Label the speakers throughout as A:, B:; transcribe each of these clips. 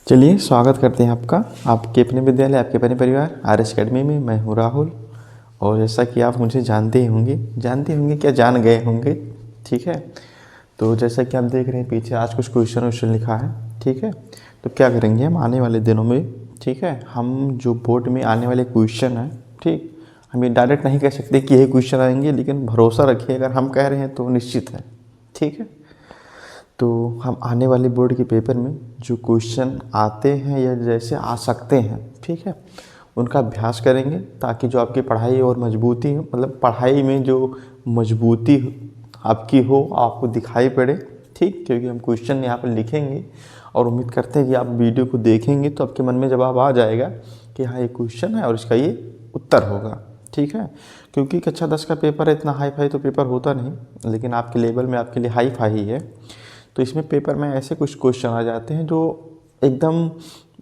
A: चलिए स्वागत करते हैं आपका आपके अपने विद्यालय आपके अपने परिवार आर.एस. अकेडमी में। मैं हूँ राहुल और जैसा कि आप मुझे जानते ही होंगे क्या जान गए होंगे। ठीक है, तो जैसा कि आप देख रहे हैं पीछे आज कुछ क्वेश्चन लिखा है। ठीक है, तो क्या करेंगे हम आने वाले दिनों में। ठीक है, हम जो बोर्ड में आने वाले क्वेश्चन हैं, ठीक, हम ये डायरेक्ट नहीं कह सकते कि यही क्वेश्चन आएंगे, लेकिन भरोसा रखिए अगर हम कह रहे हैं तो निश्चित है। ठीक है, तो हम आने वाले बोर्ड के पेपर में जो क्वेश्चन आते हैं या जैसे आ सकते हैं, ठीक है, उनका अभ्यास करेंगे ताकि जो आपकी पढ़ाई और मजबूती हो, मतलब पढ़ाई में जो मजबूती आपकी हो आपको दिखाई पड़े। ठीक, क्योंकि हम क्वेश्चन यहाँ पर लिखेंगे और उम्मीद करते हैं कि आप वीडियो को देखेंगे तो आपके मन में जवाब आ जाएगा कि हाँ ये क्वेश्चन है और इसका ये उत्तर होगा। ठीक है, क्योंकि कक्षा 10 का पेपर है, इतना हाई फाई तो पेपर होता नहीं, लेकिन आपके लेवल में आपके लिए हाई फाई ही है। तो इसमें पेपर में ऐसे कुछ क्वेश्चन आ जाते हैं जो एकदम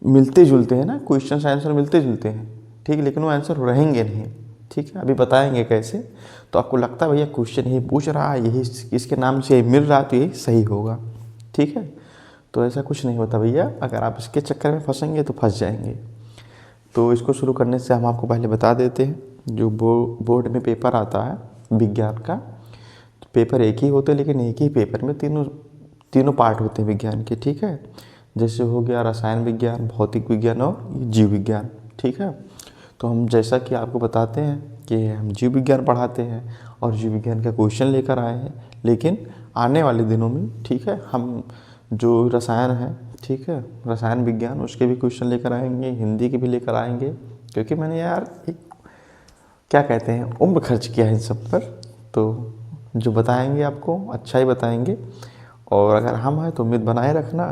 A: मिलते जुलते हैं ना, क्वेश्चन आंसर मिलते जुलते हैं। ठीक, लेकिन वो आंसर रहेंगे नहीं। ठीक है, अभी बताएंगे कैसे। तो आपको लगता है भैया क्वेश्चन यही पूछ रहा है, यही इसके नाम से यही मिल रहा है तो यही सही होगा। ठीक है, तो ऐसा कुछ नहीं होता भैया, अगर आप इसके चक्कर में फंसेंगे तो फंस जाएंगे। तो इसको शुरू करने से हम आपको पहले बता देते हैं जो बोर्ड में पेपर आता है विज्ञान का, तो पेपर एक ही होते हैं लेकिन एक ही पेपर में तीनों पार्ट होते हैं विज्ञान के। ठीक है, जैसे हो गया रसायन विज्ञान, भौतिक विज्ञान और जीव विज्ञान। ठीक है, तो हम जैसा कि आपको बताते हैं कि हम जीव विज्ञान पढ़ाते हैं और जीव विज्ञान का क्वेश्चन लेकर आए हैं, लेकिन आने वाले दिनों में, ठीक है, हम जो रसायन है, ठीक है, रसायन विज्ञान उसके भी क्वेश्चन लेकर आएंगे, हिंदी के भी लेकर आएंगे, क्योंकि मैंने यार एक क्या कहते हैं उम्र खर्च किया है इन सब पर। तो जो बताएंगे आपको अच्छा ही बताएंगे, और अगर हम हैं तो उम्मीद बनाए रखना।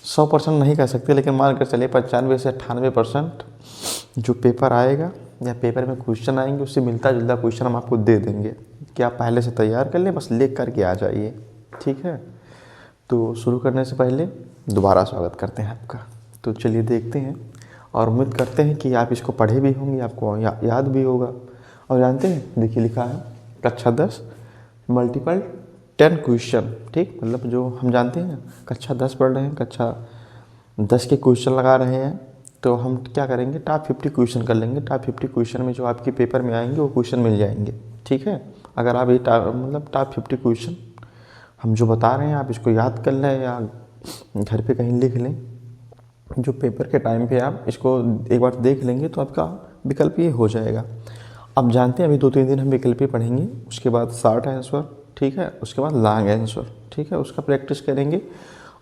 A: 100% नहीं कह सकते, लेकिन मान कर चलिए 95 से 98% जो पेपर आएगा या पेपर में क्वेश्चन आएंगे उससे मिलता जुलता क्वेश्चन हम आपको दे देंगे कि आप पहले से तैयार कर लें, बस लिख करके आ जाइए। ठीक है, तो शुरू करने से पहले दोबारा स्वागत करते हैं आपका। तो चलिए देखते हैं और उम्मीद करते हैं कि आप इसको पढ़े भी होंगे, आपको याद भी होगा। और जानते हैं देखिए लिखा है कक्षा 10 मल्टीपल 10 क्वेश्चन। ठीक, मतलब जो हम जानते हैं कक्षा 10 पढ़ रहे हैं, कक्षा 10 के क्वेश्चन लगा रहे हैं, तो हम क्या करेंगे टॉप 50 क्वेश्चन कर लेंगे। टॉप 50 क्वेश्चन में जो आपके पेपर में आएंगे वो क्वेश्चन मिल जाएंगे। ठीक है, अगर आप ये टॉप 50 क्वेश्चन हम जो बता रहे हैं आप इसको याद कर लें या घर पे कहीं लिख लें, जो पेपर के टाइम पे आप इसको एक बार देख लेंगे तो आपका विकल्प ये हो जाएगा। अब जानते हैं अभी 2-3 दिन हम विकल्प ही पढ़ेंगे, उसके बाद शॉर्ट आंसर, ठीक है, उसके बाद लॉन्ग आंसर। ठीक है, उसका प्रैक्टिस करेंगे।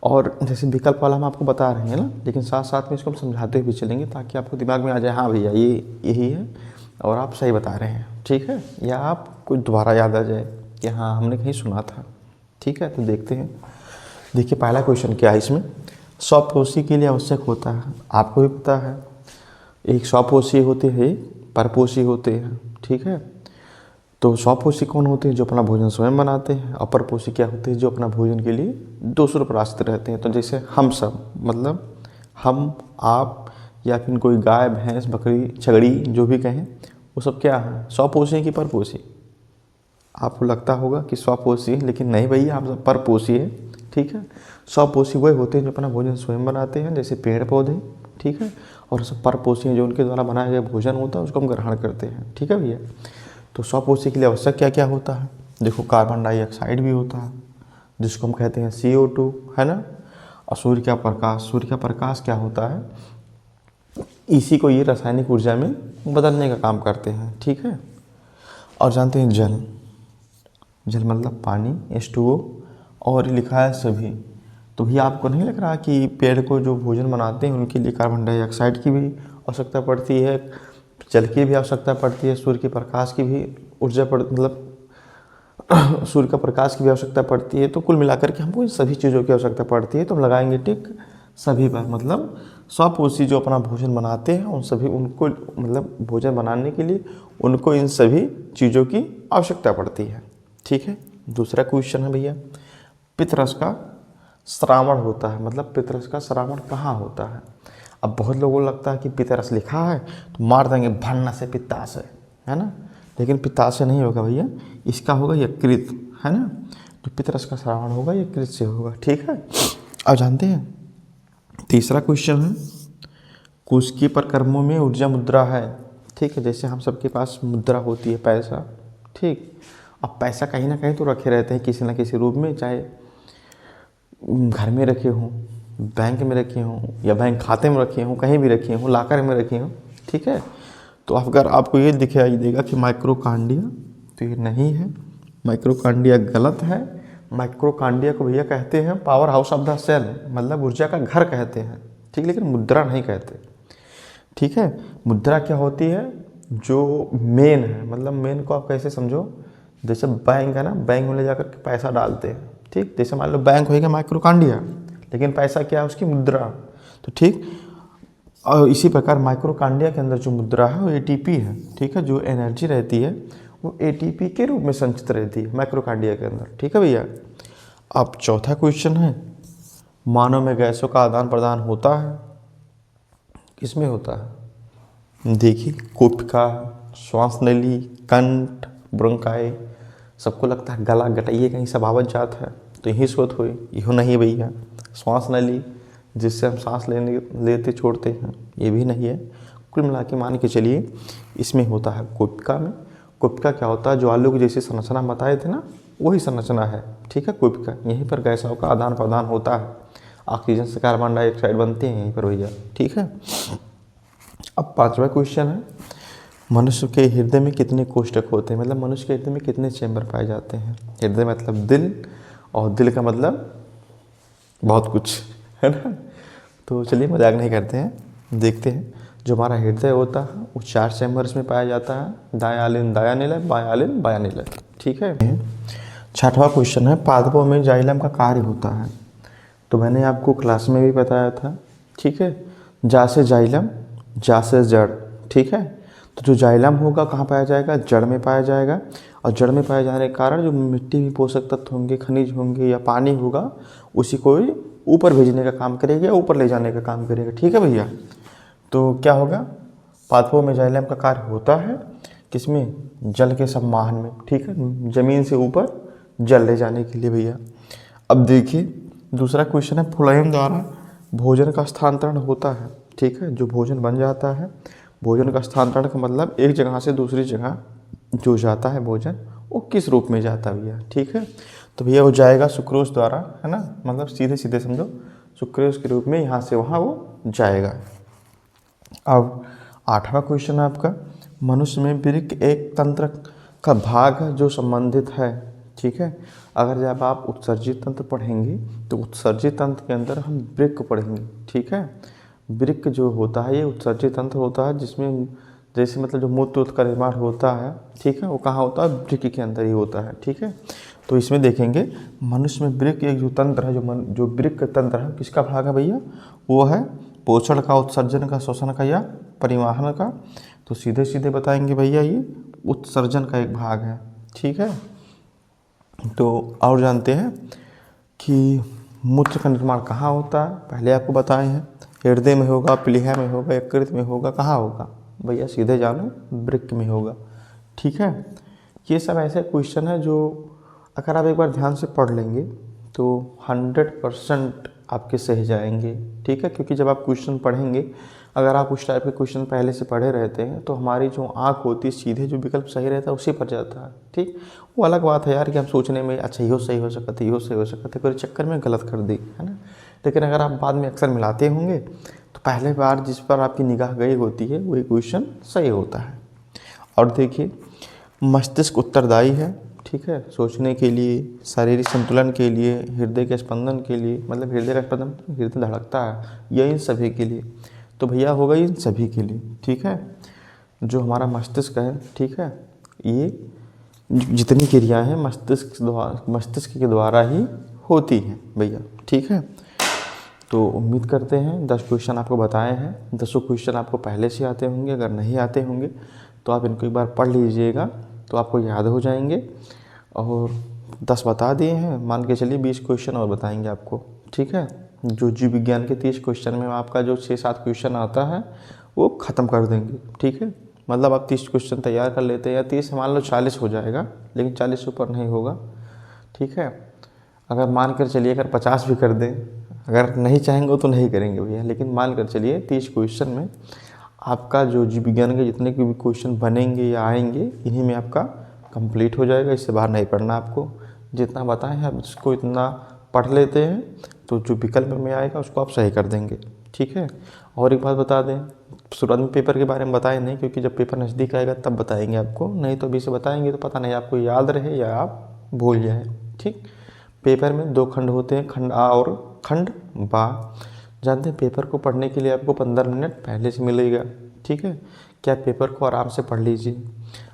A: और जैसे विकल्प वाला हम आपको बता रहे हैं ना, लेकिन साथ साथ में इसको हम समझाते हुए चलेंगे ताकि आपको दिमाग में आ जाए हाँ भैया ये यही है और आप सही बता रहे हैं। ठीक है, या आपको दोबारा याद आ जाए कि हाँ हमने कहीं सुना था। ठीक है, तो देखते हैं। देखिए पहला क्वेश्चन क्या है इसमें, स्वपोषी के लिए आवश्यक होता है, आपको भी पता है एक स्वपोषी होते हैं परपोषी होते हैं। ठीक है, तो स्वपोषी कौन होते हैं जो अपना भोजन स्वयं बनाते हैं, और परपोषी क्या होते हैं जो अपना भोजन के लिए दूसरों पर आश्रित रहते हैं। तो जैसे हम सब, मतलब हम आप या फिर कोई गाय भैंस बकरी छगड़ी जो भी कहें, वो सब क्या है स्वपोषी की परपोषी। आपको लगता होगा कि स्वपोषी, लेकिन नहीं भैया आप सब परपोषी है। ठीक है, स्वपोषी वही होते हैं जो अपना भोजन स्वयं बनाते हैं जैसे पेड़ पौधे। ठीक है, और सब परपोषी हैं जो उनके द्वारा बनाया गया भोजन होता है उसको हम ग्रहण करते हैं। ठीक है भैया, तो स्वपोषी के लिए आवश्यक क्या क्या होता है, देखो कार्बन डाइऑक्साइड भी होता है जिसको हम कहते हैं CO2, है ना। और सूर्य का प्रकाश क्या होता है, इसी को ये रासायनिक ऊर्जा में बदलने का काम करते हैं। ठीक है, और जानते हैं जल मतलब पानी H2O, और लिखा है सभी। तो भैया आपको नहीं लग रहा कि पेड़ को जो भोजन बनाते हैं उनके लिए कार्बन डाइऑक्साइड की भी आवश्यकता पड़ती है, जल की भी आवश्यकता पड़ती है, सूर्य के प्रकाश की भी मतलब सूर्य का प्रकाश की भी आवश्यकता पड़ती है। तो कुल मिलाकर के हमको इन सभी चीज़ों की आवश्यकता पड़ती है। तो हम लगाएंगे टिक सभी पर, मतलब स्वपोषी जो अपना भोजन बनाते हैं उन सभी उनको, मतलब भोजन बनाने के लिए उनको इन सभी चीज़ों की आवश्यकता पड़ती है। ठीक है, दूसरा क्वेश्चन है भैया पितरस का श्रावण होता है, मतलब पितरस का श्रावण कहाँ होता है। अब बहुत लोगों को लगता है कि पितरस लिखा है तो मार देंगे भन्न से पित्ताशय, है ना, लेकिन पित्ताशय नहीं होगा भैया, इसका होगा यकृत, है ना। जो पितरस का श्रावण होगा यकृत से होगा। ठीक है, अब जानते हैं तीसरा क्वेश्चन है, कुश के प्रकर्मों में ऊर्जा मुद्रा है। ठीक है, जैसे हम सबके पास मुद्रा होती है पैसा, ठीक। अब पैसा कहीं ना कहीं तो रखे रहते हैं किसी ना किसी रूप में, चाहे घर में रखे हों, बैंक में रखे हों, या बैंक खाते में रखे हों, कहीं भी रखे हों, लॉकर में रखे हों। ठीक है, तो अगर आपको ये दिखाई देगा कि माइक्रोकांडिया, तो ये नहीं है, माइक्रोकांडिया गलत है। माइक्रोकांडिया को भैया कहते हैं powerhouse of the cell, मतलब ऊर्जा का घर कहते हैं। ठीक, लेकिन मुद्रा नहीं कहते। ठीक है, मुद्रा क्या होती है, जो मेन है, मतलब मेन को आप कैसे समझो, जैसे बैंक है ना, बैंक में ले जाकर के पैसा डालते हैं। ठीक, जैसे मान लो बैंक होएगा माइक्रोकांडिया, लेकिन पैसा क्या है उसकी मुद्रा। तो ठीक, और इसी प्रकार माइक्रोकांडिया के अंदर जो मुद्रा है वो एटीपी है। ठीक है, जो एनर्जी रहती है वो एटीपी के रूप में संचित रहती है माइक्रोकांडिया के अंदर। ठीक है भैया। अब चौथा क्वेश्चन है, मानव में गैसों का आदान प्रदान होता है, किसमें होता है? देखिए, कोशिका, श्वास नली, कंठ, ब्रोंकाई, सबको लगता है गला गटाइए कहीं सभावत जात है, तो यही सोच हुई, यहो नहीं भैया। श्वास नली जिससे हम सांस लेते छोड़ते हैं, ये भी नहीं है। कुल मिला के मान के चलिए इसमें होता है कोशिका में। कोशिका क्या होता है, जो आलू की जैसी संरचना बताए थे ना, वही संरचना है। ठीक है, कोशिका, यहीं पर गैसों का आदान प्रदान होता है, ऑक्सीजन से कार्बन डाइऑक्साइड बनते हैं यहीं पर भैया। ठीक है। अब पांचवा क्वेश्चन है, मनुष्य के हृदय में कितने कोष्ठक होते हैं, मतलब मनुष्य के हृदय में कितने चैम्बर पाए जाते हैं। हृदय मतलब दिल, और दिल का मतलब बहुत कुछ है ना। तो चलिए मजाक नहीं करते हैं, देखते हैं। जो हमारा हृदय होता है वो 4 चैम्बर्स में पाया जाता है, दायालिन दायानिलय, बायालिन बायानिलय। ठीक है। छठवां क्वेश्चन है, पादपों में जाइलम का कार्य होता है। तो मैंने आपको क्लास में भी बताया था। ठीक है, जा से जाइलम, जा से जड़। ठीक है, तो जो जाइलम होगा कहाँ पाया जाएगा, जड़ में पाया जाएगा। और जड़ में पाए जाने के कारण जो मिट्टी में पोषक तत्व होंगे, खनिज होंगे या पानी होगा, उसी को ऊपर भेजने का काम करेगा या ऊपर ले जाने का काम करेगा। ठीक है भैया। तो क्या होगा, पादपों में जाइलम का कार्य होता है, किसमें, जल के सम्माहन में। ठीक है, जमीन से ऊपर जल ले जाने के लिए भैया। अब देखिए दूसरा क्वेश्चन है, फ्लोएम द्वारा भोजन का स्थानांतरण होता है। ठीक है, जो भोजन बन जाता है, भोजन का स्थानांतरण का मतलब एक जगह से दूसरी जगह जो जाता है भोजन, वो किस रूप में जाता है भैया। ठीक है, तो भैया वो जाएगा सुक्रोज द्वारा, है ना, मतलब सीधे सीधे समझो सुक्रोज के रूप में यहाँ से वहाँ वो जाएगा। अब आठवां क्वेश्चन है आपका, मनुष्य में वृक्क एक तंत्र का भाग है जो संबंधित है। ठीक है, अगर जब आप उत्सर्जित तंत्र पढ़ेंगे तो उत्सर्जित तंत्र के अंदर हम वृक्क पढ़ेंगे। ठीक है, वृक्क जो होता है ये उत्सर्जित तंत्र होता है, जिसमें जैसे मतलब जो मूत्र का निर्माण होता है। ठीक है, वो कहाँ होता है, वृक्क के अंदर ही होता है। ठीक है, तो इसमें देखेंगे मनुष्य में वृक्क एक जो तंत्र है, जो वृक्क तंत्र है, किसका भाग है भैया, वो है पोषण का, उत्सर्जन का, शोषण का या परिवहन का। तो सीधे सीधे बताएंगे भैया ये उत्सर्जन का एक भाग है। ठीक है, तो और जानते हैं कि मूत्र का निर्माण कहाँ होता है, पहले आपको बताए हैं, हृदय में होगा, प्लीहा में होगा, यकृत में होगा, कहाँ होगा भैया, सीधे जानो वृक्क में होगा। ठीक है, ये सब ऐसे क्वेश्चन है जो अगर आप एक बार ध्यान से पढ़ लेंगे तो 100% आपके सही जाएंगे। ठीक है, क्योंकि जब आप क्वेश्चन पढ़ेंगे, अगर आप उस टाइप के क्वेश्चन पहले से पढ़े रहते हैं तो हमारी जो आँख होती है सीधे जो विकल्प सही रहता है उसी पर जाता है। ठीक, वो अलग बात है यार कि हम सोचने में अच्छा यो सही हो सकता है, यो सही हो सकता है, कोई चक्कर में गलत कर दी, है ना। लेकिन अगर आप बाद में अक्सर मिलाते होंगे तो पहले बार जिस पर आपकी निगाह गई होती है वही क्वेश्चन सही होता है। और देखिए मस्तिष्क उत्तरदायी है। ठीक है, सोचने के लिए, शारीरिक संतुलन के लिए, हृदय के स्पंदन के लिए, मतलब हृदय का स्पंदन, हृदय धड़कता है, यह इन सभी के लिए। तो भैया होगा इन सभी के लिए। ठीक है, जो हमारा मस्तिष्क है, ठीक है, ये जितनी क्रियाएं हैं मस्तिष्क के द्वारा ही होती हैं भैया। ठीक है, तो उम्मीद करते हैं 10 क्वेश्चन आपको बताए हैं, 10 क्वेश्चन आपको पहले से आते होंगे। अगर नहीं आते होंगे तो आप इनको एक बार पढ़ लीजिएगा तो आपको याद हो जाएंगे। और 10 बता दिए हैं, मान के चलिए 20 क्वेश्चन और बताएंगे आपको। ठीक है, जो जीव विज्ञान के 30 क्वेश्चन में आपका जो 6-7 क्वेश्चन आता है वो ख़त्म कर देंगे। ठीक है, मतलब आप 30 क्वेश्चन तैयार कर लेते हैं, या 30 मान लो 40 हो जाएगा, लेकिन 40 से ऊपर नहीं होगा। ठीक है, अगर मान कर चलिए अगर 50 भी कर दें, अगर नहीं चाहेंगे तो नहीं करेंगे भैया। लेकिन मान कर चलिए 30 क्वेश्चन में आपका जो जीव विज्ञान के जितने भी क्वेश्चन बनेंगे या आएंगे, इन्हीं में आपका कंप्लीट हो जाएगा। इससे बाहर नहीं पढ़ना आपको। जितना बताएं हैं आप इसको इतना पढ़ लेते हैं तो जो विकल्प में आएगा उसको आप सही कर देंगे, ठीक है। और एक बात बता दें, शुरुआत में पेपर के बारे में बताए नहीं, क्योंकि जब पेपर नज़दीक आएगा तब बताएंगे आपको, नहीं तो अभी से बताएंगे तो पता नहीं आपको याद रहे या आप भूल जाए, ठीक। पेपर में 2 खंड होते हैं, खंड आ और खंड बा। जानते हैं पेपर को पढ़ने के लिए आपको 15 मिनट पहले से मिलेगा, ठीक है। क्या पेपर को आराम से पढ़ लीजिए।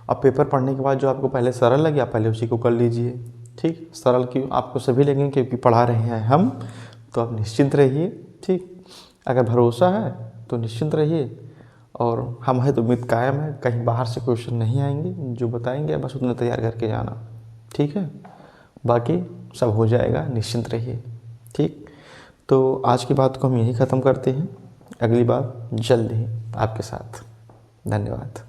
A: अब पेपर पढ़ने के बाद जो आपको पहले सरल लगे आप पहले उसी को कर लीजिए, ठीक। सरल क्यों आपको सभी लगेंगे क्योंकि पढ़ा रहे हैं हम, तो आप निश्चिंत रहिए, ठीक। अगर भरोसा है तो निश्चिंत रहिए, और हम है तो उम्मीद कायम है। कहीं बाहर से क्वेश्चन नहीं आएंगे, जो बताएंगे बस उतना तैयार करके जाना, ठीक है। बाकी सब हो जाएगा, निश्चिंत रहिए, ठीक। तो आज की बात को हम यहीं ख़त्म करते हैं। अगली बात जल्द ही आपके साथ। धन्यवाद।